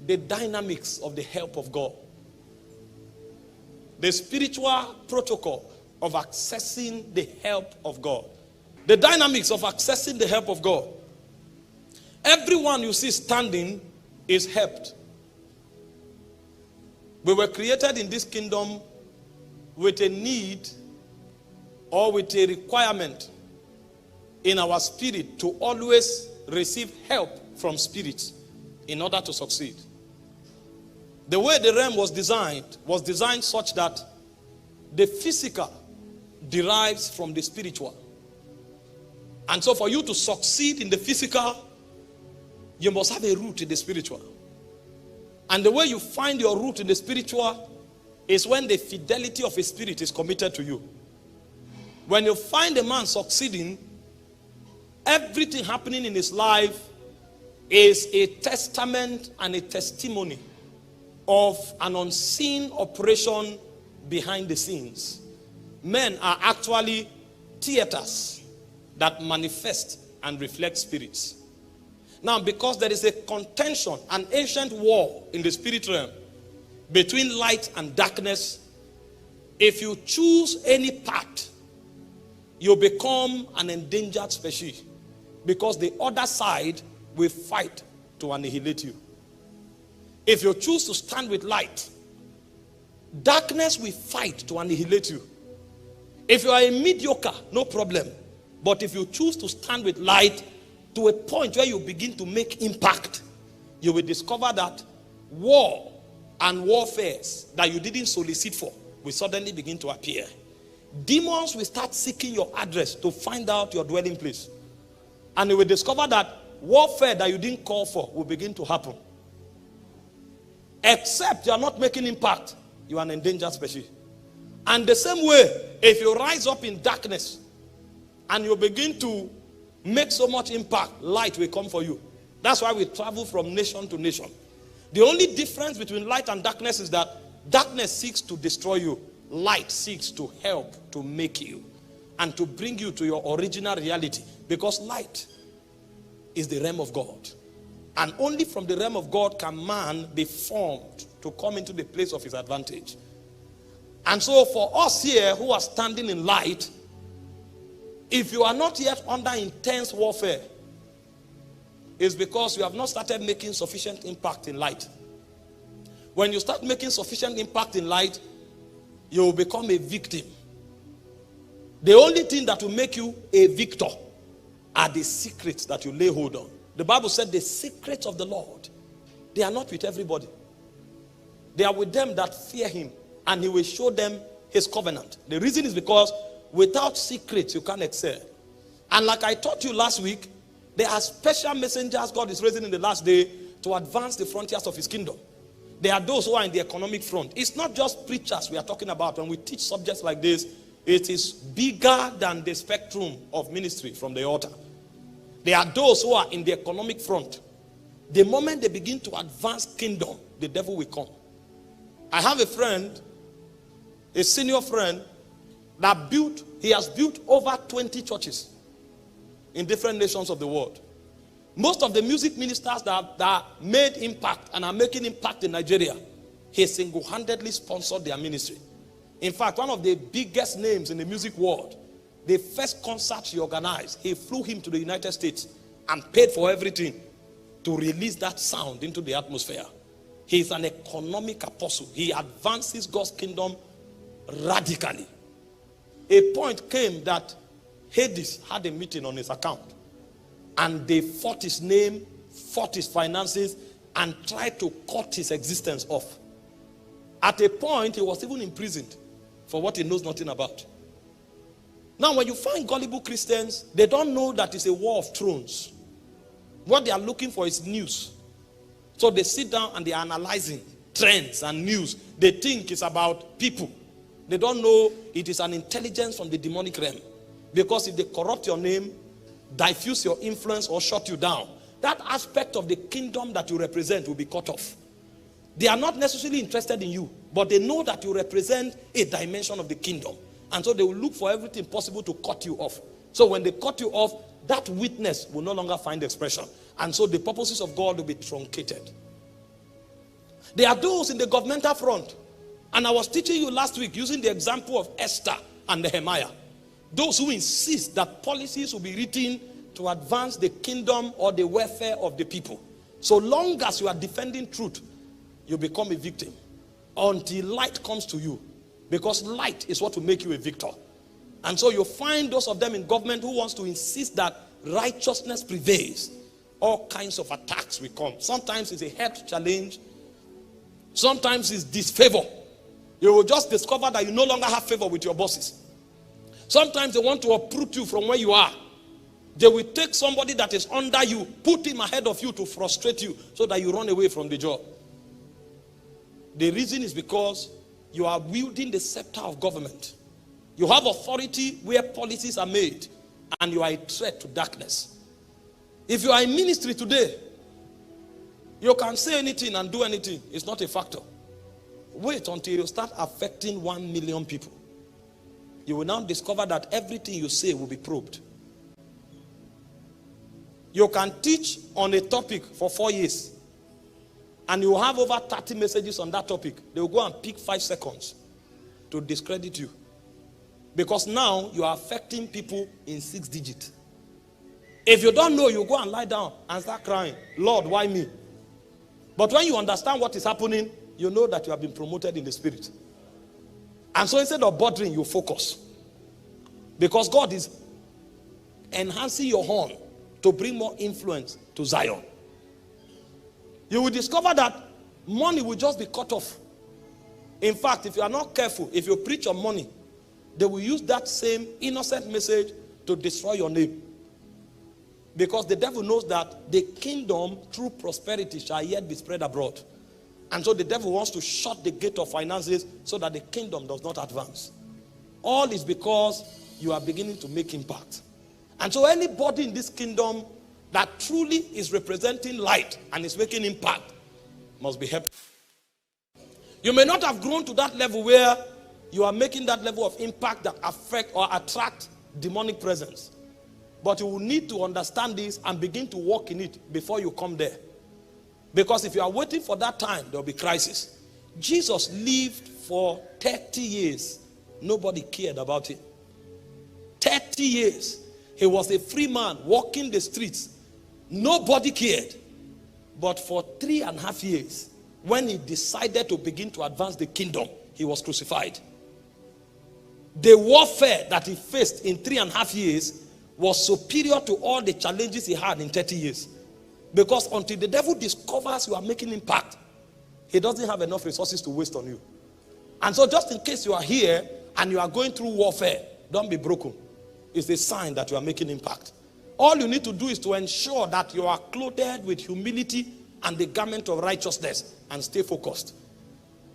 the dynamics of the help of God. The spiritual protocol of accessing the help of God. The dynamics of accessing the help of God. Everyone you see standing is helped. We were created in this kingdom with a need or with a requirement in our spirit to always receive help from spirits in order to succeed. The way the realm was designed such that the physical derives from the spiritual. And so for you to succeed in the physical, you must have a root in the spiritual. And the way you find your root in the spiritual is when the fidelity of a spirit is committed to you. When you find a man succeeding, everything happening in his life is a testament and a testimony of an unseen operation behind the scenes. Men are actually theaters that manifest and reflect spirits. Now, because there is a contention, an ancient war in the spirit realm between light and darkness, if you choose any path, you become an endangered species, because the other side will fight to annihilate you. If you choose to stand with light, darkness will fight to annihilate you. If you are a mediocre, no problem. But if you choose to stand with light to a point where you begin to make impact, you will discover that war and warfares that you didn't solicit for will suddenly begin to appear. Demons will start seeking your address to find out your dwelling place. And you will discover that warfare that you didn't call for will begin to happen. Except you are not making impact, you are an endangered species. And the same way, if you rise up in darkness and you begin to make so much impact, light will come for you. That's why we travel from nation to nation. The only difference between light and darkness is that darkness seeks to destroy you. Light seeks to help to make you and to bring you to your original reality. Because light is the realm of God. And only from the realm of God can man be formed to come into the place of his advantage. And so for us here who are standing in light, if you are not yet under intense warfare, it's because you have not started making sufficient impact in light. When you start making sufficient impact in light, you will become a victim. The only thing that will make you a victor are the secrets that you lay hold on. The Bible said the secrets of the Lord, they are not with everybody. They are with them that fear him, and he will show them his covenant. The reason is because without secrets, you can't excel. And like I taught you last week, there are special messengers God is raising in the last day to advance the frontiers of his kingdom. There are those who are in the economic front. It's not just preachers we are talking about. When we teach subjects like this, it is bigger than the spectrum of ministry from the altar. There are those who are in the economic front. The moment they begin to advance kingdom, the devil will come. I have a friend, a senior friend, that he has built over 20 churches in different nations of the world. Most of the music ministers that made impact and are making impact in Nigeria, he single-handedly sponsored their ministry. In fact, one of the biggest names in the music world, the first concert he organized, he flew him to the United States and paid for everything to release that sound into the atmosphere. He is an economic apostle. He advances God's kingdom radically. A point came that Hades had a meeting on his account, and they fought his name, fought his finances, and tried to cut his existence off. At a point, he was even imprisoned for what he knows nothing about. Now, when you find gullible Christians, they don't know that it's a war of thrones. What they are looking for is news. So they sit down and they are analyzing trends and news. They think it's about people. They don't know it is an intelligence from the demonic realm. Because if they corrupt your name, diffuse your influence, or shut you down, that aspect of the kingdom that you represent will be cut off. They are not necessarily interested in you, but they know that you represent a dimension of the kingdom. And so they will look for everything possible to cut you off. So when they cut you off, that witness will no longer find expression. And so the purposes of God will be truncated. There are those in the governmental front. And I was teaching you last week using the example of Esther and Nehemiah. Those who insist that policies will be written to advance the kingdom or the welfare of the people. So long as you are defending truth, you become a victim until light comes to you. Because light is what will make you a victor. And so you find those of them in government who wants to insist that righteousness prevails. All kinds of attacks will come. Sometimes it's a health challenge. Sometimes it's disfavor. You will just discover that you no longer have favor with your bosses. Sometimes they want to uproot you from where you are. They will take somebody that is under you, put him ahead of you to frustrate you so that you run away from the job. The reason is because you are wielding the scepter of government. You have authority where policies are made, and you are a threat to darkness. If you are in ministry today, you can say anything and do anything. It's not a factor. Wait until you start affecting 1 million people. You will now discover that everything you say will be probed. You can teach on a topic for 4 years, and you will have over 30 messages on that topic. They will go and pick 5 seconds to discredit you. Because now you are affecting people in 6 digits. If you don't know, you go and lie down and start crying, Lord, why me? But when you understand what is happening, you know that you have been promoted in the spirit. And so instead of bothering, you focus. Because God is enhancing your horn to bring more influence to Zion. You will discover that money will just be cut off. In fact, if you are not careful, if you preach on money, they will use that same innocent message to destroy your name. Because the devil knows that the kingdom through prosperity shall yet be spread abroad. And so the devil wants to shut the gate of finances so that the kingdom does not advance. All is because you are beginning to make impact. And so anybody in this kingdom that truly is representing light and is making impact must be helped. You may not have grown to that level where you are making that level of impact that affect or attract demonic presence. But you will need to understand this and begin to walk in it before you come there. Because if you are waiting for that time, there will be crisis. Jesus lived for 30 years. Nobody cared about him. 30 years. He was a free man walking the streets. Nobody cared. But for 3.5 years, when he decided to begin to advance the kingdom, he was crucified. The warfare that he faced in 3.5 years was superior to all the challenges he had in 30 years. Because until the devil discovers you are making impact, he doesn't have enough resources to waste on you. And so just in case you are here and you are going through warfare, don't be broken. It's a sign that you are making impact. All you need to do is to ensure that you are clothed with humility and the garment of righteousness and stay focused.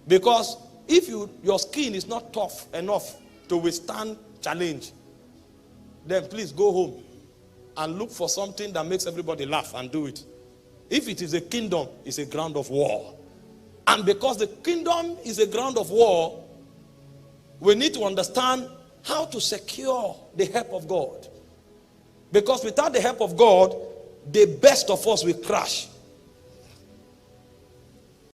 Because if your skin is not tough enough to withstand challenge, then please go home and look for something that makes everybody laugh and do it. If it is a kingdom, it's a ground of war. And because the kingdom is a ground of war, we need to understand how to secure the help of God. Because without the help of God, the best of us will crash.